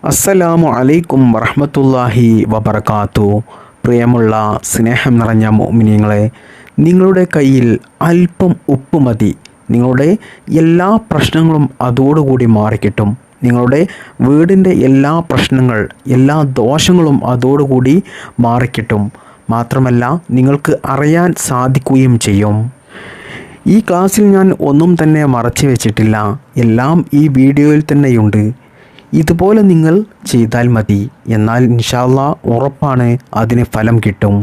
അസ്സലാമു അലൈക്കും വറഹ്മത്തുള്ളാഹി വബറകാതുഹു. പ്രിയമുള്ള സ്നേഹം നിറഞ്ഞ മുഅ്മിനീങ്ങളെ, നിങ്ങളുടെ കയ്യിൽ അല്പം ഉപ്പ് മതി. നിങ്ങളുടെ എല്ലാ പ്രശ്നങ്ങളും അതോടുകൂടി മാറിക്കിട്ടും. നിങ്ങളുടെ വീടിൻ്റെ എല്ലാ പ്രശ്നങ്ങൾ, എല്ലാ ദോഷങ്ങളും അതോടുകൂടി മാറിക്കിട്ടും. മാത്രമല്ല, നിങ്ങൾക്ക് അറിയാൻ സാധിക്കുകയും ചെയ്യും. ഈ ക്ലാസ്സിൽ ഞാൻ ഒന്നും തന്നെ മറച്ചു വെച്ചിട്ടില്ല. എല്ലാം ഈ വീഡിയോയിൽ തന്നെയുണ്ട്. ഇതുപോലെ നിങ്ങൾ ചെയ്താൽ മതി. എന്നാൽ ഇൻഷാ അല്ലാഹ് ഉറപ്പാണ് അതിന് ഫലം കിട്ടും.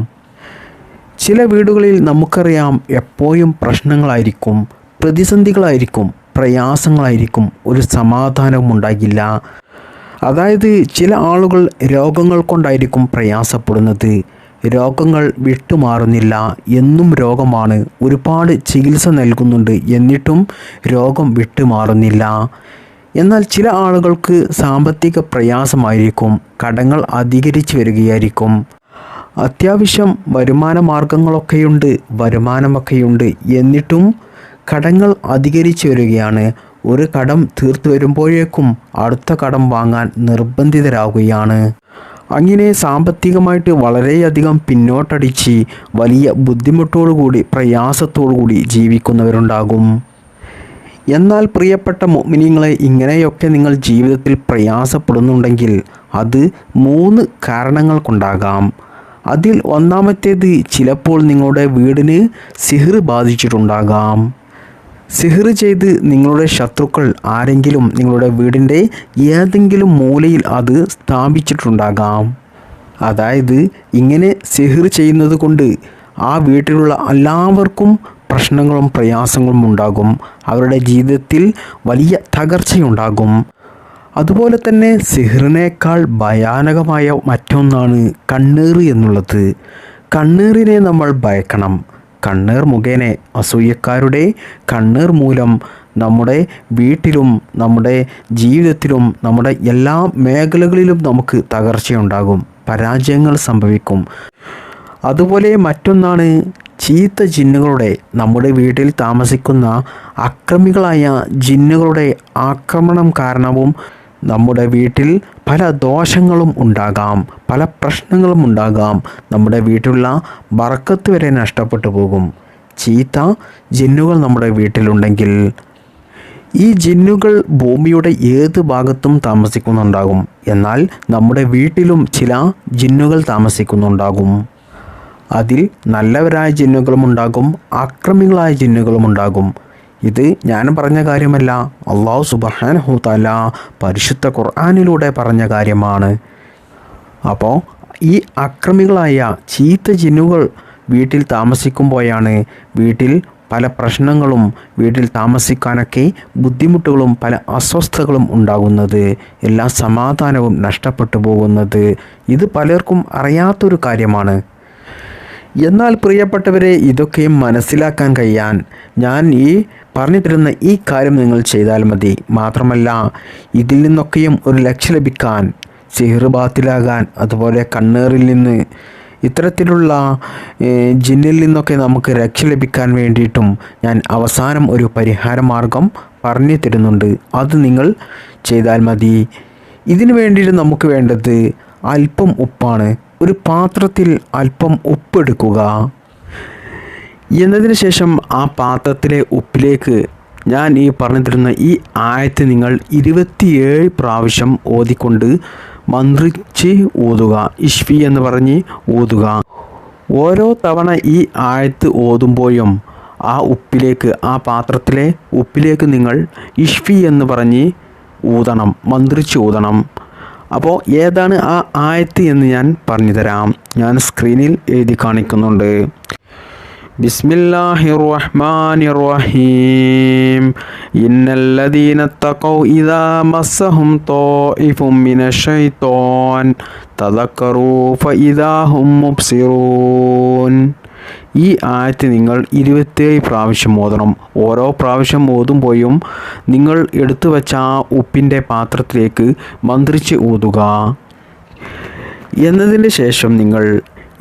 ചില വീടുകളിൽ നമുക്കറിയാം എപ്പോഴും പ്രശ്നങ്ങളായിരിക്കും, പ്രതിസന്ധികളായിരിക്കും, പ്രയാസങ്ങളായിരിക്കും, ഒരു സമാധാനവും ഉണ്ടാകില്ല. അതായത് ചില ആളുകൾ രോഗങ്ങൾ കൊണ്ടായിരിക്കും പ്രയാസപ്പെടുന്നത്. രോഗങ്ങൾ വിട്ടുമാറുന്നില്ല, എന്നും രോഗമാണ്, ഒരുപാട് ചികിത്സ നൽകുന്നുണ്ട്, എന്നിട്ടും രോഗം വിട്ടുമാറുന്നില്ല. എന്നാൽ ചില ആളുകൾക്ക് സാമ്പത്തിക പ്രയാസമായിരിക്കും, കടങ്ങൾ അധികരിച്ചു വരികയായിരിക്കും. അത്യാവശ്യം വരുമാന മാർഗങ്ങളൊക്കെയുണ്ട്, വരുമാനമൊക്കെയുണ്ട്, എന്നിട്ടും കടങ്ങൾ അധികരിച്ചു വരികയാണ്. ഒരു കടം തീർത്തു വരുമ്പോഴേക്കും അടുത്ത കടം വാങ്ങാൻ നിർബന്ധിതരാകുകയാണ്. അങ്ങനെ സാമ്പത്തികമായിട്ട് വളരെയധികം പിന്നോട്ടടിച്ച് വലിയ ബുദ്ധിമുട്ടോടുകൂടി പ്രയാസത്തോടുകൂടി ജീവിക്കുന്നവരുണ്ടാകും. എന്നാൽ പ്രിയപ്പെട്ട മുഅ്മിനീങ്ങളെ, ഇങ്ങനെയൊക്കെ നിങ്ങൾ ജീവിതത്തിൽ പ്രയാസപ്പെടുന്നുണ്ടെങ്കിൽ അത് 3 കാരണങ്ങൾ കൊണ്ടാകാം. അതിൽ ഒന്നാമത്തേത്, ചിലപ്പോൾ നിങ്ങളുടെ വീടിന് സിഹ്ർ ബാധിച്ചിട്ടുണ്ടാകാം. സിഹ്ർ ചെയ്ത് നിങ്ങളുടെ ശത്രുക്കൾ ആരെങ്കിലും നിങ്ങളുടെ വീടിൻ്റെ ഏതെങ്കിലും മൂലയിൽ അത് സ്ഥാപിച്ചിട്ടുണ്ടാകാം. അതായത് ഇങ്ങനെ സിഹ്ർ ചെയ്യുന്നത് കൊണ്ട് ആ വീട്ടിലുള്ള എല്ലാവർക്കും പ്രശ്നങ്ങളും പ്രയാസങ്ങളും ഉണ്ടാകും. അവരുടെ ജീവിതത്തിൽ വലിയ തകർച്ചയുണ്ടാകും. അതുപോലെ തന്നെ സിഹ്റിനേക്കാൾ ഭയാനകമായ മറ്റൊന്നാണ് കണ്ണേറ് എന്നുള്ളത്. കണ്ണേറിനെ നമ്മൾ ഭയക്കണം. കണ്ണേർ മുഖേന, അസൂയക്കാരുടെ കണ്ണേർ മൂലം നമ്മുടെ വീട്ടിലും നമ്മുടെ ജീവിതത്തിലും നമ്മുടെ എല്ലാ മേഖലകളിലും നമുക്ക് തകർച്ചയുണ്ടാകും, പരാജയങ്ങൾ സംഭവിക്കും. അതുപോലെ മറ്റൊന്നാണ് ചീത്ത ജിന്നുകളുടെ, നമ്മുടെ വീട്ടിൽ താമസിക്കുന്ന അക്രമികളായ ജിന്നുകളുടെ ആക്രമണം കാരണവും നമ്മുടെ വീട്ടിൽ പല ദോഷങ്ങളും ഉണ്ടാകാം, പല പ്രശ്നങ്ങളും ഉണ്ടാകാം. നമ്മുടെ വീട്ടിലുള്ള ബർക്കത്ത് വരെ നഷ്ടപ്പെട്ടു പോകും. ചീത്ത ജിന്നുകൾ നമ്മുടെ വീട്ടിലുണ്ടെങ്കിൽ, ഈ ജിന്നുകൾ ഭൂമിയുടെ ഏത് ഭാഗത്തും താമസിക്കുന്നുണ്ടാകും. എന്നാൽ നമ്മുടെ വീട്ടിലും ചില ജിന്നുകൾ താമസിക്കുന്നുണ്ടാകും. അതിൽ നല്ലവരായ ജിന്നുകളുമുണ്ടാകും, അക്രമികളായ ജിന്നുകളുമുണ്ടാകും. ഇത് ഞാൻ പറഞ്ഞ കാര്യമല്ല, അല്ലാഹു സുബ്ഹാനഹു തആല പരിശുദ്ധ ഖുർആനിലൂടെ പറഞ്ഞ കാര്യമാണ്. അപ്പോൾ ഈ അക്രമികളായ ചീത്ത ജിന്നുകൾ വീട്ടിൽ താമസിക്കുമ്പോഴാണ് വീട്ടിൽ പല പ്രശ്നങ്ങളും, വീട്ടിൽ താമസിക്കാനൊക്കെ ബുദ്ധിമുട്ടുകളും പല അസ്വസ്ഥതകളും ഉണ്ടാകുന്നത്, എല്ലാ സമാധാനവും നഷ്ടപ്പെട്ടു പോകുന്നത്. ഇത് പലർക്കും അറിയാത്തൊരു കാര്യമാണ്. എന്നാൽ പ്രിയപ്പെട്ടവരെ, ഇതൊക്കെ മനസ്സിലാക്കാൻ കഴിയാൻ ഞാൻ ഈ പറഞ്ഞു തരുന്ന ഈ കാര്യം നിങ്ങൾ ചെയ്താൽ മതി. മാത്രമല്ല, ഇതിൽ നിന്നൊക്കെയും ഒരു രക്ഷ ലഭിക്കാൻ, സിഹ്ർ ബാത്തിലാകാൻ, അതുപോലെ കണ്ണേറിൽ നിന്ന്, ഇത്തരത്തിലുള്ള ജിന്നിൽ നിന്നൊക്കെ നമുക്ക് രക്ഷ ലഭിക്കാൻ വേണ്ടിയിട്ടും ഞാൻ അവസാനം ഒരു പരിഹാര മാർഗം പറഞ്ഞു തരുന്നുണ്ട്. അത് നിങ്ങൾ ചെയ്താൽ മതി. ഇതിനു വേണ്ടിയിട്ട് നമുക്ക് വേണ്ടത് അല്പം ഉപ്പാണ്. ഒരു പാത്രത്തിൽ അല്പം ഉപ്പെടുക്കുക. എന്നതിന് ശേഷം ആ പാത്രത്തിലെ ഉപ്പിലേക്ക് ഞാൻ ഈ പറഞ്ഞു തരുന്ന ഈ ആയത്ത് നിങ്ങൾ 27 പ്രാവശ്യം ഓതിക്കൊണ്ട് മന്ത്രിച്ച് ഊതുക. ഇഷ്ഫി എന്ന് പറഞ്ഞ് ഊതുക. ഓരോ തവണ ഈ ആയത്ത് ഓതുമ്പോഴും ആ ഉപ്പിലേക്ക്, ആ പാത്രത്തിലെ ഉപ്പിലേക്ക് നിങ്ങൾ ഇഷ്ഫി എന്ന് പറഞ്ഞ് ഊതണം, മന്ത്രിച്ച് ഊതണം. അപ്പോൾ ഏതാണ് ആ ആയത്ത് എന്ന് ഞാൻ പറഞ്ഞു തരാം. ഞാൻ സ്ക്രീനിൽ എഴുതി കാണിക്കുന്നുണ്ട്. ബിസ്മില്ലാഹിർ റഹ്മാനിർ റഹീം. ഇന്നല്ലദീന തഖൗ ഇദാ മസ്സഹും ത്വാഇഫും മിനശ്ശൈത്വാൻ തദക്കറൂ ഫഇദാ ഹും മുബ്സിറൂൻ. ഈ ആയത്ത് നിങ്ങൾ 27 പ്രാവശ്യം ഓതണം. ഓരോ പ്രാവശ്യം ഓതുമ്പോഴും നിങ്ങൾ എടുത്തു വച്ച ആ ഉപ്പിൻ്റെ പാത്രത്തിലേക്ക് മന്ത്രിച്ച് ഊതുക. എന്നതിന് ശേഷം നിങ്ങൾ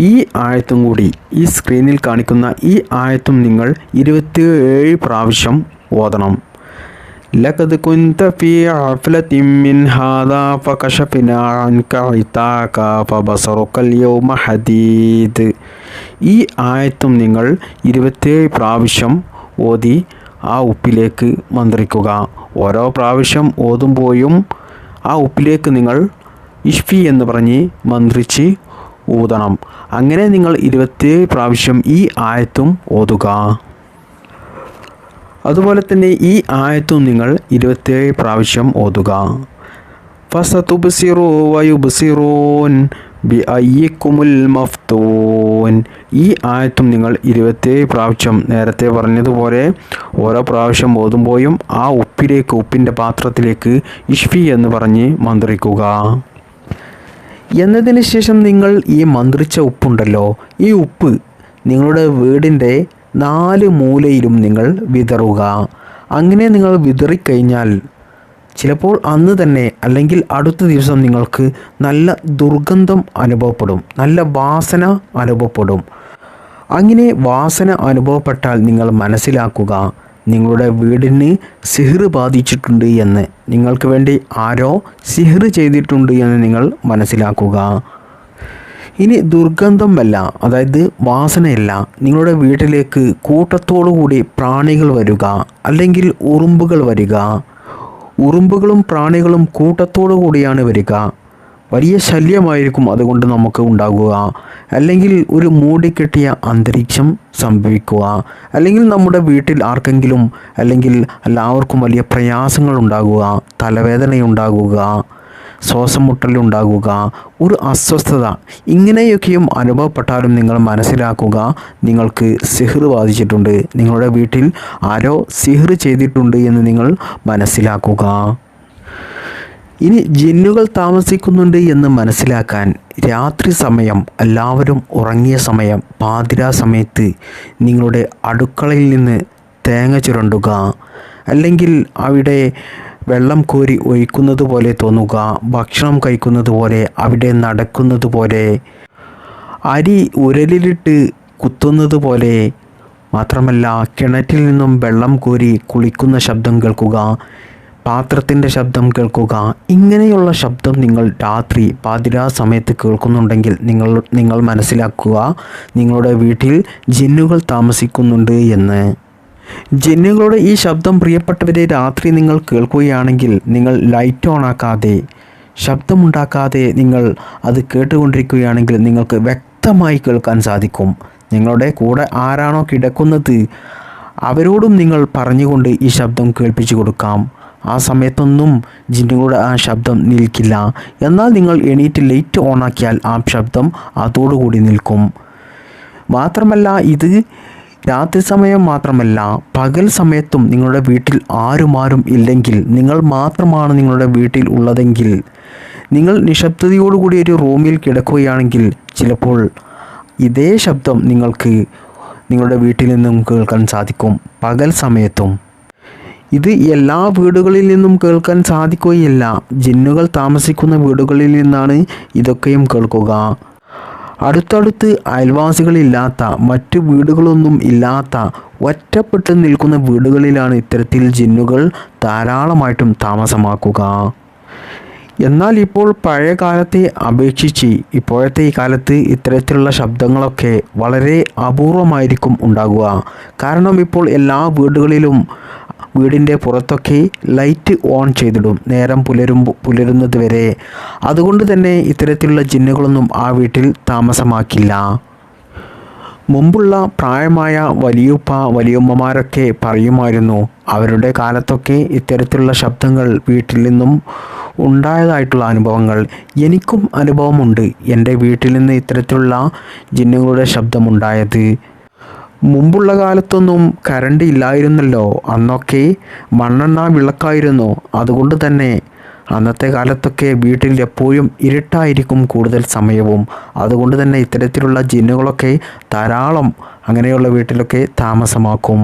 ഈ ആയത്തും കൂടി, ഈ സ്ക്രീനിൽ കാണിക്കുന്ന ഈ ആയത്തും നിങ്ങൾ 27 പ്രാവശ്യം ഓതണം. ലഖദ് കുന്ത ഫീ ഗഫ്ലത്തിൻ മിൻ ഹാദാ ഫകശഫ്നാ അൻക ഗിതാക ഫബസറുകൽ യൗമ ഹദീദ്. ഈ ആയത്തും നിങ്ങൾ 27 പ്രാവശ്യം ഓതി ആ ഉപ്പിലേക്ക് മന്ത്രിക്കുക. ഓരോ പ്രാവശ്യം ഓതുമ്പോഴും ആ ഉപ്പിലേക്ക് നിങ്ങൾ ഇഷ്ഫി എന്ന് പറഞ്ഞ് മന്ത്രിച്ച് ഊതണം. അങ്ങനെ നിങ്ങൾ 27 പ്രാവശ്യം ഈ ആയത്തും ഓതുക. അതുപോലെ തന്നെ ഈ ആയത്തും നിങ്ങൾ 27 പ്രാവശ്യം ഓതുക. ഫസതുബ്സിറു വയുബ്സിറൂൻ ബിഅയ്യിക്കുമുൽ മഫ്തൂൻ. ഈ ആയത്തും നിങ്ങൾ 27 പ്രാവശ്യം നേരത്തെ പറഞ്ഞതുപോലെ ഓരോ പ്രാവശ്യം ഓതുമ്പോഴും ആ ഉപ്പിൻ്റെ പാത്രത്തിലേക്ക് ഇഷ്ഫി എന്ന് പറഞ്ഞ് മന്ത്രിക്കുക. എന്നതിന് ശേഷം നിങ്ങൾ ഈ മന്ത്രിച്ച ഉപ്പുണ്ടല്ലോ, ഈ ഉപ്പ് നിങ്ങളുടെ വീടിൻ്റെ 4 മൂലയിലും നിങ്ങൾ വിതറുക. അങ്ങനെ നിങ്ങൾ വിതറിക്കഴിഞ്ഞാൽ ചിലപ്പോൾ അന്ന് തന്നെ അല്ലെങ്കിൽ അടുത്ത ദിവസം നിങ്ങൾക്ക് നല്ല ദുർഗന്ധം അനുഭവപ്പെടും, നല്ല വാസന അനുഭവപ്പെടും. അങ്ങനെ വാസന അനുഭവപ്പെട്ടാൽ നിങ്ങൾ മനസ്സിലാക്കുക നിങ്ങളുടെ വീടിന് സിഹ്ർ ബാധിച്ചിട്ടുണ്ട് എന്ന്, നിങ്ങൾക്ക് വേണ്ടി ആരോ സിഹ്ർ ചെയ്തിട്ടുണ്ട് എന്ന് നിങ്ങൾ മനസ്സിലാക്കുക. ഇനി ദുർഗന്ധമല്ല, അതായത് വാസനയല്ല, നിങ്ങളുടെ വീട്ടിലേക്ക് കൂട്ടത്തോടു കൂടി പ്രാണികൾ വരിക, അല്ലെങ്കിൽ ഉറുമ്പുകൾ വരിക. ഉറുമ്പുകളും പ്രാണികളും കൂട്ടത്തോടു കൂടിയാണ് വരിക. വലിയ ശല്യമായിരിക്കും അതുകൊണ്ട് നമുക്ക് ഉണ്ടാകുക. അല്ലെങ്കിൽ ഒരു മൂടിക്കെട്ടിയ അന്തരീക്ഷം സംഭവിക്കുക, അല്ലെങ്കിൽ നമ്മുടെ വീട്ടിൽ ആർക്കെങ്കിലും അല്ലെങ്കിൽ എല്ലാവർക്കും വലിയ പ്രയാസങ്ങൾ ഉണ്ടാകുക, തലവേദനയുണ്ടാകുക, ശ്വാസം മുട്ടലുണ്ടാകുക, ഒരു അസ്വസ്ഥത, ഇങ്ങനെയൊക്കെയും അനുഭവപ്പെട്ടാലും നിങ്ങൾ മനസ്സിലാക്കുക നിങ്ങൾക്ക് സിഹ്ർ ബാധിച്ചിട്ടുണ്ട്, നിങ്ങളുടെ വീട്ടിൽ ആരോ സിഹ്ർ ചെയ്തിട്ടുണ്ട് എന്ന് നിങ്ങൾ മനസ്സിലാക്കുക. ഇനി ജിന്നുകൾ താമസിക്കുന്നുണ്ട് എന്ന് മനസ്സിലാക്കാൻ രാത്രി സമയം, എല്ലാവരും ഉറങ്ങിയ സമയം, പാതിരാ സമയത്ത് നിങ്ങളുടെ അടുക്കളയിൽ നിന്ന് തേങ്ങ ചുരണ്ടുക, അല്ലെങ്കിൽ അവിടെ വെള്ളം കോരി ഒഴിക്കുന്നത് പോലെ തോന്നുക, ഭക്ഷണം കഴിക്കുന്നത് പോലെ, അവിടെ നടക്കുന്നത് പോലെ, അരി ഉരലിലിട്ട് കുത്തുന്നത് പോലെ, മാത്രമല്ല കിണറ്റിൽ നിന്നും വെള്ളം കോരി കുളിക്കുന്ന ശബ്ദം കേൾക്കുക, പാത്രത്തിൻ്റെ ശബ്ദം കേൾക്കുക. ഇങ്ങനെയുള്ള ശബ്ദം നിങ്ങൾ രാത്രി പാതിരാ സമയത്ത് കേൾക്കുന്നുണ്ടെങ്കിൽ നിങ്ങൾ മനസ്സിലാക്കുക നിങ്ങളുടെ വീട്ടിൽ ജിന്നുകൾ താമസിക്കുന്നുണ്ട് എന്ന്. ജിന്നുകളുടെ ഈ ശബ്ദം പ്രിയപ്പെട്ടവരെ രാത്രി നിങ്ങൾ കേൾക്കുകയാണെങ്കിൽ നിങ്ങൾ ലൈറ്റ് ഓണാക്കാതെ, ശബ്ദമുണ്ടാക്കാതെ നിങ്ങൾ അത് കേട്ടുകൊണ്ടിരിക്കുകയാണെങ്കിൽ നിങ്ങൾക്ക് വ്യക്തമായി കേൾക്കാൻ സാധിക്കും. നിങ്ങളുടെ കൂടെ ആരാണോ കിടക്കുന്നത് അവരോടും നിങ്ങൾ പറഞ്ഞുകൊണ്ട് ഈ ശബ്ദം കേൾപ്പിച്ചു കൊടുക്കാം. ആ സമയത്തൊന്നും ജിന്നുകളുടെ ആ ശബ്ദം നിൽക്കില്ല. എന്നാൽ നിങ്ങൾ എണീറ്റ് ലൈറ്റ് ഓണാക്കിയാൽ ആ ശബ്ദം അതോടുകൂടി നിൽക്കും. മാത്രമല്ല ഇത് രാത്രി സമയം മാത്രമല്ല, പകൽ സമയത്തും നിങ്ങളുടെ വീട്ടിൽ ആരും ഇല്ലെങ്കിൽ, നിങ്ങൾ മാത്രമാണ് നിങ്ങളുടെ വീട്ടിൽ ഉള്ളതെങ്കിൽ, നിങ്ങൾ നിശബ്ദതയോടുകൂടി ഒരു റൂമിൽ കിടക്കുകയാണെങ്കിൽ ചിലപ്പോൾ ഇതേ ശബ്ദം നിങ്ങൾക്ക് നിങ്ങളുടെ വീട്ടിൽ നിന്നും കേൾക്കാൻ സാധിക്കും പകൽ സമയത്തും. ഇത് എല്ലാ വീടുകളിൽ നിന്നും കേൾക്കാൻ സാധിക്കുകയില്ല. ജിന്നുകൾ താമസിക്കുന്ന വീടുകളിൽ നിന്നാണ് ഇതൊക്കെയും കേൾക്കുക. അടുത്തടുത്ത് അയൽവാസികളില്ലാത്ത, മറ്റു വീടുകളൊന്നും ഇല്ലാത്ത, ഒറ്റപ്പെട്ട് നിൽക്കുന്ന വീടുകളിലാണ് ഇത്തരത്തിൽ ജിന്നുകൾ ധാരാളമായിട്ടും താമസമാക്കുക. എന്നാൽ ഇപ്പോൾ പഴയ കാലത്തെ അപേക്ഷിച്ച് ഇപ്പോഴത്തെ ഈ കാലത്ത് ഇത്തരത്തിലുള്ള ശബ്ദങ്ങളൊക്കെ വളരെ അപൂർവമായിരിക്കും ഉണ്ടാകുക. കാരണം ഇപ്പോൾ എല്ലാ വീടുകളിലും വീടിൻ്റെ പുറത്തൊക്കെ ലൈറ്റ് ഓൺ ചെയ്തിടും നേരം പുലരുന്നത് വരെ. അതുകൊണ്ട് തന്നെ ഇത്തരത്തിലുള്ള ജിന്നുകളൊന്നും ആ വീട്ടിൽ താമസമാക്കില്ല. മുമ്പുള്ള പ്രായമായ വലിയുപ്പ വലിയുമ്മമാരൊക്കെ പറയുമായിരുന്നു അവരുടെ കാലത്തൊക്കെ ഇത്തരത്തിലുള്ള ശബ്ദങ്ങൾ വീട്ടിൽ നിന്നും ഉണ്ടായതായിട്ടുള്ള അനുഭവങ്ങൾ. എനിക്കും അനുഭവമുണ്ട്, എൻ്റെ വീട്ടിൽ നിന്ന് ഇത്തരത്തിലുള്ള ജിന്നുകളുടെ ശബ്ദമുണ്ടായത്. മുമ്പുള്ള കാലത്തൊന്നും കറണ്ട് ഇല്ലായിരുന്നല്ലോ, അന്നൊക്കെ മണ്ണെണ്ണ വിളക്കായിരുന്നു. അതുകൊണ്ട് തന്നെ അന്നത്തെ കാലത്തൊക്കെ വീട്ടിൽ എപ്പോഴും ഇരുട്ടായിരിക്കും കൂടുതൽ സമയവും. അതുകൊണ്ട് തന്നെ ഇത്തരത്തിലുള്ള ജിന്നുകളൊക്കെ ധാരാളം അങ്ങനെയുള്ള വീട്ടിലൊക്കെ താമസമാക്കും.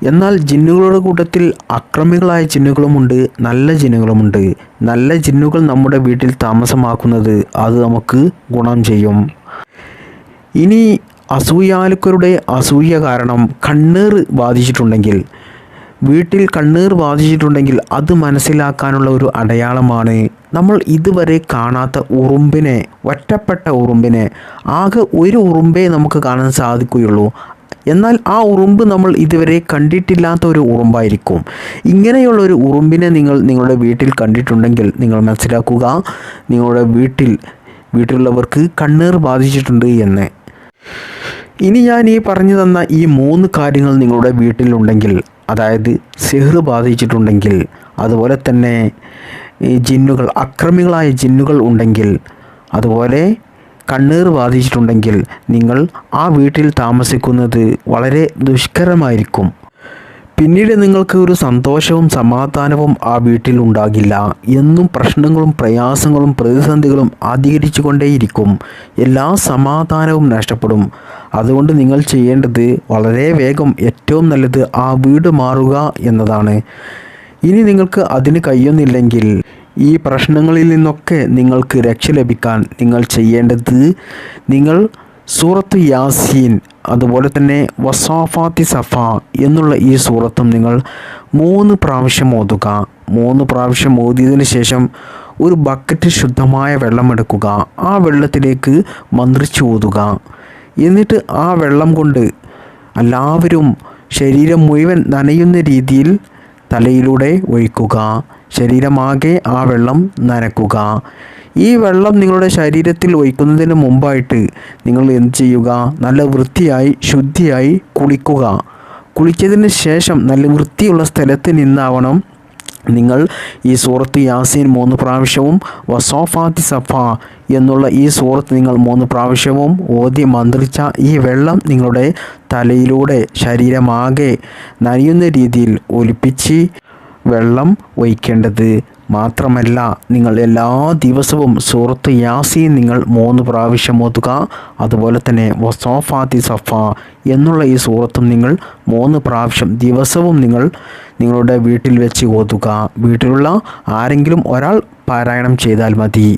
എന്നാൽ ജിന്നുകളുടെ കൂട്ടത്തിൽ അക്രമികളായ ജിന്നുകളുമുണ്ട്, നല്ല ജിന്നുകളുമുണ്ട്. നല്ല ജിന്നുകൾ നമ്മുടെ വീട്ടിൽ താമസമാക്കുന്നത് അത് നമുക്ക് ഗുണം ചെയ്യും. ഇനി അസൂയാലുക്കളുടെ അസൂയ കാരണം കണ്ണേറ് ബാധിച്ചിട്ടുണ്ടെങ്കിൽ വീട്ടിൽ കണ്ണീർ ബാധിച്ചിട്ടുണ്ടെങ്കിൽ അത് മനസ്സിലാക്കാനുള്ള ഒരു അടയാളമാണ് നമ്മൾ ഇതുവരെ കാണാത്ത ഉറുമ്പിനെ, ഒറ്റപ്പെട്ട ഉറുമ്പിനെ, ആകെ ഒരു ഉറുമ്പേ നമുക്ക് കാണാൻ സാധിക്കുകയുള്ളൂ. എന്നാൽ ആ ഉറുമ്പ് നമ്മൾ ഇതുവരെ കണ്ടിട്ടില്ലാത്ത ഒരു ഉറുമ്പായിരിക്കും. ഇങ്ങനെയുള്ള ഒരു ഉറുമ്പിനെ നിങ്ങൾ നിങ്ങളുടെ വീട്ടിൽ കണ്ടിട്ടുണ്ടെങ്കിൽ നിങ്ങൾ മനസ്സിലാക്കുക നിങ്ങളുടെ വീട്ടിലുള്ളവർക്ക് കണ്ണീർ ബാധിച്ചിട്ടുണ്ട് എന്ന്. ഇനി ഞാൻ ഈ പറഞ്ഞു തന്ന ഈ 3 കാര്യങ്ങൾ നിങ്ങളുടെ വീട്ടിലുണ്ടെങ്കിൽ, അതായത് സിഹ്ർ ബാധിച്ചിട്ടുണ്ടെങ്കിൽ, അതുപോലെ തന്നെ ഈ ജിന്നുകൾ, അക്രമികളായ ജിന്നുകൾ ഉണ്ടെങ്കിൽ, അതുപോലെ കണ്ണീർ ബാധിച്ചിട്ടുണ്ടെങ്കിൽ നിങ്ങൾ ആ വീട്ടിൽ താമസിക്കുന്നത് വളരെ ദുഷ്കരമായിരിക്കും. പിന്നീട് നിങ്ങൾക്ക് ഒരു സന്തോഷവും സമാധാനവും ആ വീട്ടിൽ ഉണ്ടാകില്ല. എന്നും പ്രശ്നങ്ങളും പ്രയാസങ്ങളും പ്രതിസന്ധികളും അധികരിച്ചു കൊണ്ടേയിരിക്കും. എല്ലാ സമാധാനവും നഷ്ടപ്പെടും. അതുകൊണ്ട് നിങ്ങൾ ചെയ്യേണ്ടത് വളരെ വേഗം ഏറ്റവും നല്ലത് ആ വീട് മാറുക എന്നതാണ്. ഇനി നിങ്ങൾക്ക് അതിന് കഴിയുന്നില്ലെങ്കിൽ, ഈ പ്രശ്നങ്ങളിൽ നിന്നൊക്കെ നിങ്ങൾക്ക് രക്ഷ ലഭിക്കാൻ നിങ്ങൾ ചെയ്യേണ്ടത്, നിങ്ങൾ സൂറത്ത് യാസീൻ അതുപോലെ തന്നെ വസാഫാത്തി സഫ എന്നുള്ള ഈ സൂറത്തും നിങ്ങൾ 3 പ്രാവശ്യം ഓതുക. 3 പ്രാവശ്യം ഓതിയതിനു ശേഷം ഒരു ബക്കറ്റ് ശുദ്ധമായ വെള്ളം എടുക്കുക. ആ വെള്ളത്തിലേക്ക് മന്ത്രിച്ച് ഓതുക. എന്നിട്ട് ആ വെള്ളം കൊണ്ട് എല്ലാവരും ശരീരം മുഴുവൻ നനയുന്ന രീതിയിൽ തലയിലൂടെ ഒഴിക്കുക. ശരീരമാകെ ആ വെള്ളം നനയ്ക്കുക. ഈ വെള്ളം നിങ്ങളുടെ ശരീരത്തിൽ ഒഴിക്കുന്നതിന് മുമ്പായിട്ട് നിങ്ങൾ എന്ത് ചെയ്യുക, നല്ല വൃത്തിയായി ശുദ്ധിയായി കുളിക്കുക. കുളിച്ചതിന് ശേഷം നല്ല വൃത്തിയുള്ള സ്ഥലത്ത് നിന്നാവണം നിങ്ങൾ ഈ സൂറത്ത് യാസീൻ 3 പ്രാവശ്യവും വസാഫാത്തി സഫ എന്നുള്ള ഈ സൂറത്ത് നിങ്ങൾ 3 പ്രാവശ്യവും ഓതി മന്ത്രിച്ച ഈ വെള്ളം നിങ്ങളുടെ തലയിലൂടെ ശരീരമാകെ നനയുന്ന രീതിയിൽ ഒലിപ്പിച്ച് വെള്ളം ഒഴിക്കേണ്ടത്. മാത്രമല്ല നിങ്ങൾ എല്ലാ ദിവസവും സൂറത്ത് യാസീൻ നിങ്ങൾ 3 പ്രാവശ്യം ഓതുക. അതുപോലെ തന്നെ വസാഫാത്തി സഫ എന്നുള്ള ഈ സൂറത്തും നിങ്ങൾ 3 പ്രാവശ്യം ദിവസവും നിങ്ങൾ നിങ്ങളുടെ വീട്ടിൽ വെച്ച് ഓതുക. വീട്ടിലുള്ള ആരെങ്കിലും ഒരാൾ പാരായണം ചെയ്താൽ മതി.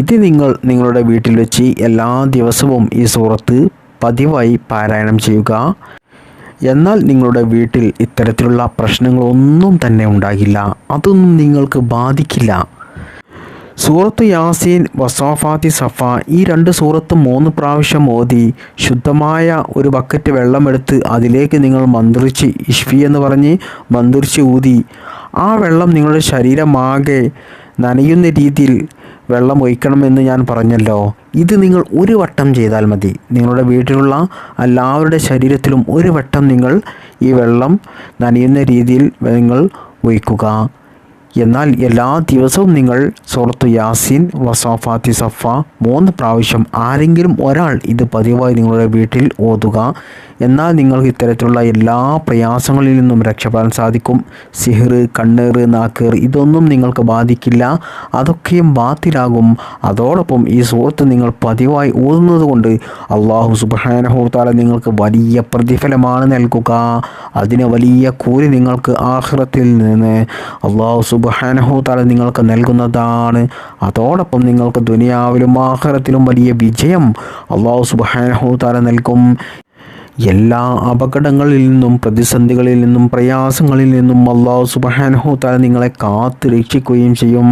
ഇത് നിങ്ങൾ നിങ്ങളുടെ വീട്ടിൽ വെച്ച് എല്ലാ ദിവസവും ഈ സൂറത്ത് പതിവായി പാരായണം ചെയ്യുക. എന്നാൽ നിങ്ങളുടെ വീട്ടിൽ ഇത്തരത്തിലുള്ള പ്രശ്നങ്ങളൊന്നും തന്നെ ഉണ്ടാകില്ല. അതൊന്നും നിങ്ങൾക്ക് ബാധിക്കില്ല. സൂറത്ത് യാസീൻ വസാഫാത്തി സഫ ഈ 2 സൂറത്തും 3 പ്രാവശ്യം ഓതി ശുദ്ധമായ ഒരു ബക്കറ്റ് വെള്ളമെടുത്ത് അതിലേക്ക് നിങ്ങൾ മന്ത്രിച്ച് ഇഷ്ഫി എന്ന് പറഞ്ഞ് മന്ത്രിച്ച് ഊതി ആ വെള്ളം നിങ്ങളുടെ ശരീരമാകെ നനയുന്ന രീതിയിൽ വെള്ളം ഒഴിക്കണമെന്ന് ഞാൻ പറഞ്ഞല്ലോ. ഇത് നിങ്ങൾ 1 വട്ടം ചെയ്താൽ മതി. നിങ്ങളുടെ വീട്ടിലുള്ള എല്ലാവരുടെ ശരീരത്തിലും 1 വട്ടം നിങ്ങൾ ഈ വെള്ളം നനയുന്ന രീതിയിൽ നിങ്ങൾ ഒഴിക്കുക. എന്നാൽ എല്ലാ ദിവസവും നിങ്ങൾ സൂറത്ത് യാസീൻ വസാഫാത്തി സഫ 3 പ്രാവശ്യം ആരെങ്കിലും ഒരാൾ ഇത് പതിവായി നിങ്ങളുടെ വീട്ടിൽ ഓതുക. എന്നാൽ നിങ്ങൾക്ക് ഇത്തരത്തിലുള്ള എല്ലാ പ്രയാസങ്ങളിൽ നിന്നും രക്ഷപ്പെടാൻ സാധിക്കും. സിഹ്ർ, കണ്ണീർ, നാക്കീർ ഇതൊന്നും നിങ്ങൾക്ക് ബാധിക്കില്ല. അതൊക്കെയും ബാത്തിലാകും. അതോടൊപ്പം ഈ സൂറത്ത് നിങ്ങൾ പതിവായി ഓതുന്നത് കൊണ്ട് അള്ളാഹു സുബ്ഹാനഹു തആല നിങ്ങൾക്ക് വലിയ പ്രതിഫലമാണ് നൽകുക. അതിന് വലിയ കൂലി നിങ്ങൾക്ക് ആഖിറത്തിൽ നിന്ന് അള്ളാഹു സുബ്ഹാനഹു തആല നിങ്ങൾക്ക് നൽകുന്നതാണ്. അതോടൊപ്പം നിങ്ങൾക്ക് ദുനിയാവിലും ആഖിറത്തിലും വലിയ വിജയം അള്ളാഹു സുബ്ഹാനഹു തആല നൽകും. എല്ലാ അപകടങ്ങളിൽ നിന്നും പ്രതിസന്ധികളിൽ നിന്നും പ്രയാസങ്ങളിൽ നിന്നും അള്ളാഹു സുബ്ഹാനഹു തആല നിങ്ങളെ കാത്ത് രക്ഷിക്കുകയും ചെയ്യും.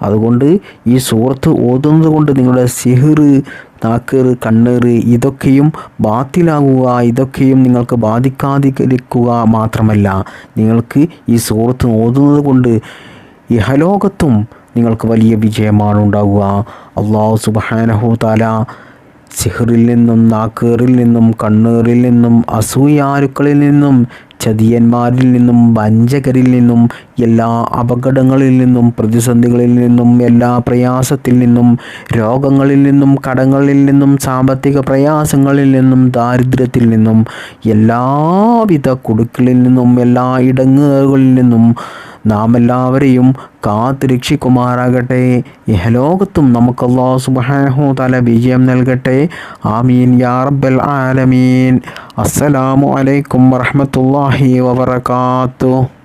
അതുകൊണ്ട് ഈ സൂറത്ത് ഓതുന്നത് കൊണ്ട് നിങ്ങളുടെ സിഹ്ർ, നാക്കീർ, കണ്ണീർ ഇതൊക്കെയും ബാത്തിലാകുക, ഇതൊക്കെയും നിങ്ങൾക്ക് ബാധിക്കാതിരിക്കുക മാത്രമല്ല, നിങ്ങൾക്ക് ഈ സൂറത്ത് ഓതുന്നത് കൊണ്ട് ഇഹലോകത്തും നിങ്ങൾക്ക് വലിയ വിജയമാണ് ഉണ്ടാകുക. അള്ളാഹു സുബ്ഹാനഹു തആല സിഹ്റിൽ നിന്നും നാക്കീറിൽ നിന്നും കണ്ണീറിൽ നിന്നും അസൂയാലുക്കളിൽ നിന്നും ചതിയന്മാരിൽ നിന്നും വഞ്ചകരിൽ നിന്നും എല്ലാ അപകടങ്ങളിൽ നിന്നും പ്രതിസന്ധികളിൽ നിന്നും എല്ലാ പ്രയാസത്തിൽ നിന്നും രോഗങ്ങളിൽ നിന്നും കടങ്ങളിൽ നിന്നും സാമ്പത്തിക പ്രയാസങ്ങളിൽ നിന്നും ദാരിദ്ര്യത്തിൽ നിന്നും എല്ലാവിധ കുടുക്കളിൽ നിന്നും എല്ലാ ഇടങ്ങേറുകളിൽ നിന്നും നാം എല്ലാവരെയും കാത്ത് രക്ഷിക്കുമാറാകട്ടെ. ഇഹലോകത്തും നമുക്ക് അല്ലാഹു സുബ്ഹാനഹു തആല വിജയം നൽകട്ടെ. ആമീൻ യാ റബ്ബൽ ആലമീൻ. അസ്സലാമു അലൈക്കും വറഹ്മത്തുള്ളാഹി വബറകാതുഹു.